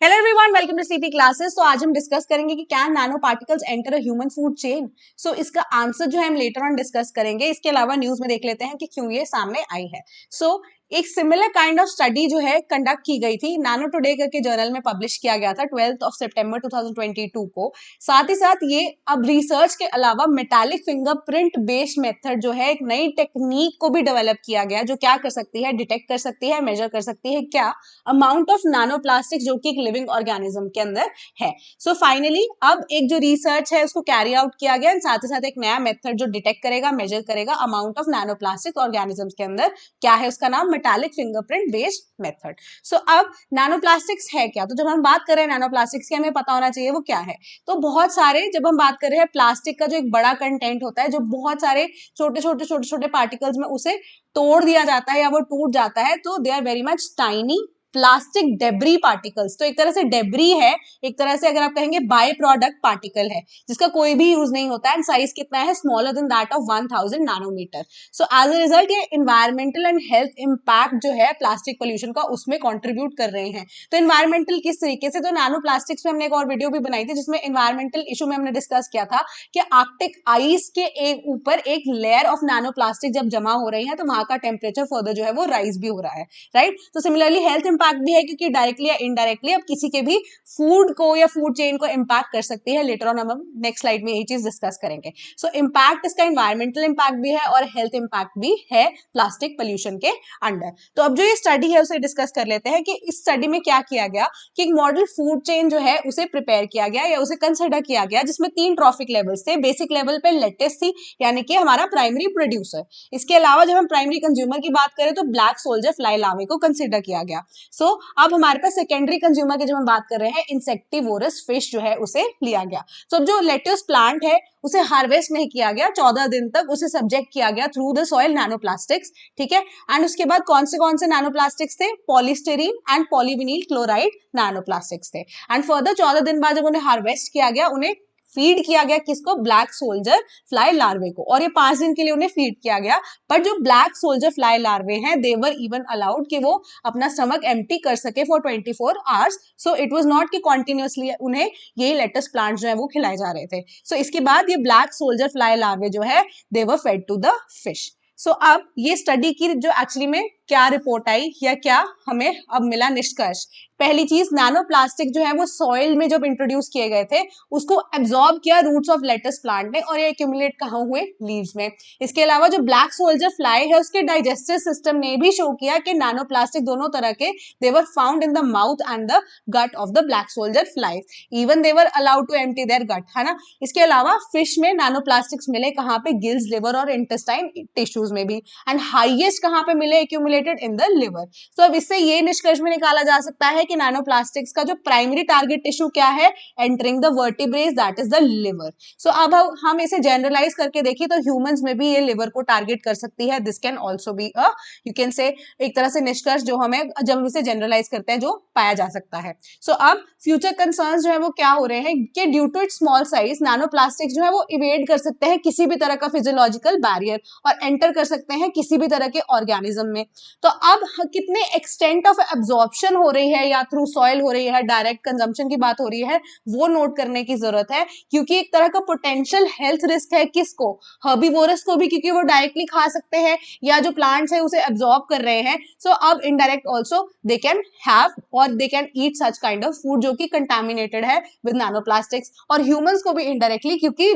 Hello everyone, welcome to CT classes. तो आज हम डिस्कस करेंगे कि can nano particles enter a human food chain. So इसका आंसर जो है हम लेटर ऑन डिस्कस करेंगे। इसके अलावा न्यूज में देख लेते हैं कि क्यों ये सामने आई है। सो एक सिमिलर काइंड ऑफ स्टडी जो है कंडक्ट की गई थी, नैनो टुडे करके जर्नल में पब्लिश किया गया था 12 सितंबर 2022 को। साथ ही साथ ये अब रिसर्च के अलावा मेटालिक फिंगरप्रिंट बेस्ड मेथड जो है एक नई टेक्निक को भी डेवलप किया गया, जो क्या कर सकती है, डिटेक्ट कर सकती है, मेजर कर सकती है क्या अमाउंट ऑफ नैनो प्लास्टिक जो कि एक लिविंग ऑर्गेनिज्म के अंदर है। सो फाइनली अब एक जो रिसर्च है उसको कैरी आउट किया गया, साथ ही साथ एक नया मेथड जो डिटेक्ट करेगा, मेजर करेगा amount of nano plastic organisms के अंदर। क्या है उसका नाम? Metallic fingerprint based method. So अब नैनो प्लास्टिक्स है क्या? तो जब हम बात कर रहे हैं नैनो प्लास्टिक्स की, हमें पता होना चाहिए वो क्या है। तो बहुत सारे, जब हम बात कर रहे हैं प्लास्टिक का जो एक बड़ा कंटेंट होता है, जो बहुत सारे छोटे छोटे पार्टिकल्स में उसे तोड़ दिया जाता है या वो टूट जाता है, तो they are very much tiny plastic debris particles. तो एक तरह से डेब्री है, एक तरह से अगर आप कहेंगे बाय प्रोडक्ट पार्टिकल है, जिसका कोई भी यूज नहीं होता है। एंड साइज कितना है? Smaller than that of 1000 nanometer. So as a result ये इन्वायरमेंटल एंड हेल्थ इंपैक्ट जो है प्लास्टिक पोल्यूशन का, उसमें कंट्रीब्यूट कर रहे हैं। तो इन्वायरमेंटल किस तरीके से? तो नैनो प्लास्टिक्स में हमने एक और वीडियो भी बनाई थी जिसमें इन्वायरमेंटल इशू में हमने डिस्कस किया था कि आर्कटिक आइस के एक ऊपर एक लेयर ऑफ नैनो प्लास्टिक जब जमा हो रही है तो वहां का टेम्परेचर फर्दर जो है वो राइज भी हो रहा है, राइट। तो सिमिलरली हेल्थ इंपैक्ट भी है, क्योंकि डायरेक्टली या इनडायरेक्टली अब किसी के भी फूड को या फूड चेन को इंपैक्ट कर सकती है। लेटर ऑन हम नेक्स्ट स्लाइड में यही चीज डिस्कस करेंगे। सो इंपैक्ट इसका इन्वायरमेंटल इंपैक्ट भी है और हेल्थ इंपैक्ट भी है प्लास्टिक पोल्यूशन के अंडर। तो अब जो ये स्टडी है उसे डिस्कस कर लेते हैं कि इस स्टडी में क्या किया गया कि एक मॉडल फूड चेन जो है उसे प्रिपेयर किया गया या उसे कंसिडर किया गया, जिसमें 3 ट्रॉफिक लेवल्स थे। बेसिक लेवल पे लेटेस्ट थी, यानी कि हमारा प्राइमरी प्रोड्यूसर। इसके अलावा जब हम प्राइमरी कंज्यूमर की बात करें तो ब्लैक सोल्जर फ्लाई लार्वे को कंसिडर किया गया। सो अब हमारे पास सेकेंडरी कंज्यूमर की जब हम बात कर रहे हैं, इंसेक्टिवोरस फिश जो है उसे लिया गया। तो अब जो लेट्यूस प्लांट है उसे हार्वेस्ट नहीं किया गया, 14 दिन तक उसे सब्जेक्ट किया गया through the soil nano plastics, ठीक है। एंड उसके बाद कौन से नैनो प्लास्टिक्स थे? पॉलीस्टेरीन एंड पॉलीविनील क्लोराइड नैनो प्लास्टिक्स थे। एंड फर्दर 14 दिन बाद जब उन्हें हार्वेस्ट किया गया, उन्हें फीड किया गया किसको? ब्लैक सोल्जर फ्लाई लार्वे को। और ये 5 दिन के लिए उन्हें फीड किया गया। पर जो ब्लैक सोल्जर फ्लाई लार्वे हैं, दे वर इवन अलाउड कि वो अपना स्टमक एम्प्टी कर सके for 24 hours. So it was not कि कॉन्टिन्यूसली उन्हें यही लेटेस्ट प्लांट जो है वो खिलाए जा रहे थे। सो इसके बाद ये ब्लैक सोल्जर फ्लाई लार्वे जो है, दे वर फेड टू द फिश। सो अब ये स्टडी की जो एक्चुअली में क्या रिपोर्ट आई या क्या हमें अब मिला निष्कर्ष? पहली चीज, नैनो प्लास्टिक जो है वो सॉइल में जब इंट्रोड्यूस किए गए थे, उसको एब्जॉर्ब किया रूट्स ऑफ लेटस प्लांट ने, और ये एक्यूमुलेट कहाँ हुए? लीव्स में। इसके अलावा जो ब्लैक सोल्जर फ्लाई है उसके डाइजेस्टिव सिस्टम ने भी शो किया कि नैनो प्लास्टिक दोनों तरह के they were found in the mouth and the gut of the black soldier fly. Even they were allowed to empty their gut, है ना। इसके अलावा फिश में नैनो प्लास्टिक्स मिले कहाँ पे? गिल्स, लिवर और इंटेस्टाइन टिश्यूज में भी। एंड हाईएस्ट कहाँ पे मिले? Accumulated in the liver. तो अब इससे ये निष्कर्ष में निकाला जा सकता है कि नैनो प्लास्टिक्स का जो प्राइमरी टारगेट टिश्यू क्या है? Entering the vertebrates, that is the liver. So अब हम इसे जनरलाइज करके देखिए तो ह्यूमंस में भी ये लिवर को टारगेट कर सकती है। This can also be a, you can say, एक तरह से निष्कर्ष जो हमें जब हम इसे जनरलाइज करते हैं जो पाया जा सकता है। सो अब फ्यूचर कंसर्न्स जो है वो क्या हो रहे हैं कि due to it small size, nano plastics जो है वो इवेड कर सकते हैं किसी भी तरह का फिजियोलॉजिकल बैरियर और एंटर कर सकते हैं किसी भी तरह के ऑर्गेनिज्म में। तो अब कितने एक्सटेंट ऑफ एब्जॉर्प्शन हो रही है या थ्रू सॉइल हो रही है, डायरेक्ट कंजम्पशन की बात हो रही है, वो नोट करने की जरूरत है। क्योंकि एक तरह का पोटेंशियल हेल्थ रिस्क है किसको? हर्बीवोरस को भी, क्योंकि वो डायरेक्टली खा सकते हैं या जो प्लांट्स है उसे एब्जॉर्ब कर रहे हैं। सो अब indirect also they can have और they can eat such kind of food जो कि कंटामिनेटेड है विद नैनो प्लास्टिक्स। और ह्यूमंस को भी इनडायरेक्टली, क्योंकि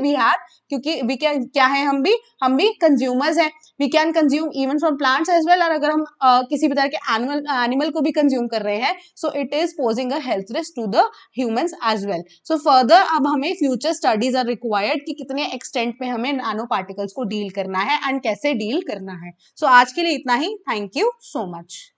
वी कैन, क्या है, हम भी कंज्यूमर्स हैं। We can consume even from plants as well. और अगर हम किसी भी तरह के एनिमल को भी कंज्यूम कर रहे हैं, so it is posing a health risk to the humans as well. So further अब हमें फ्यूचर स्टडीज आर रिक्वायर्ड कि कितने एक्सटेंट में हमें नैनो पार्टिकल्स को डील करना है एंड कैसे डील करना है। सो आज के लिए इतना ही। Thank you so much.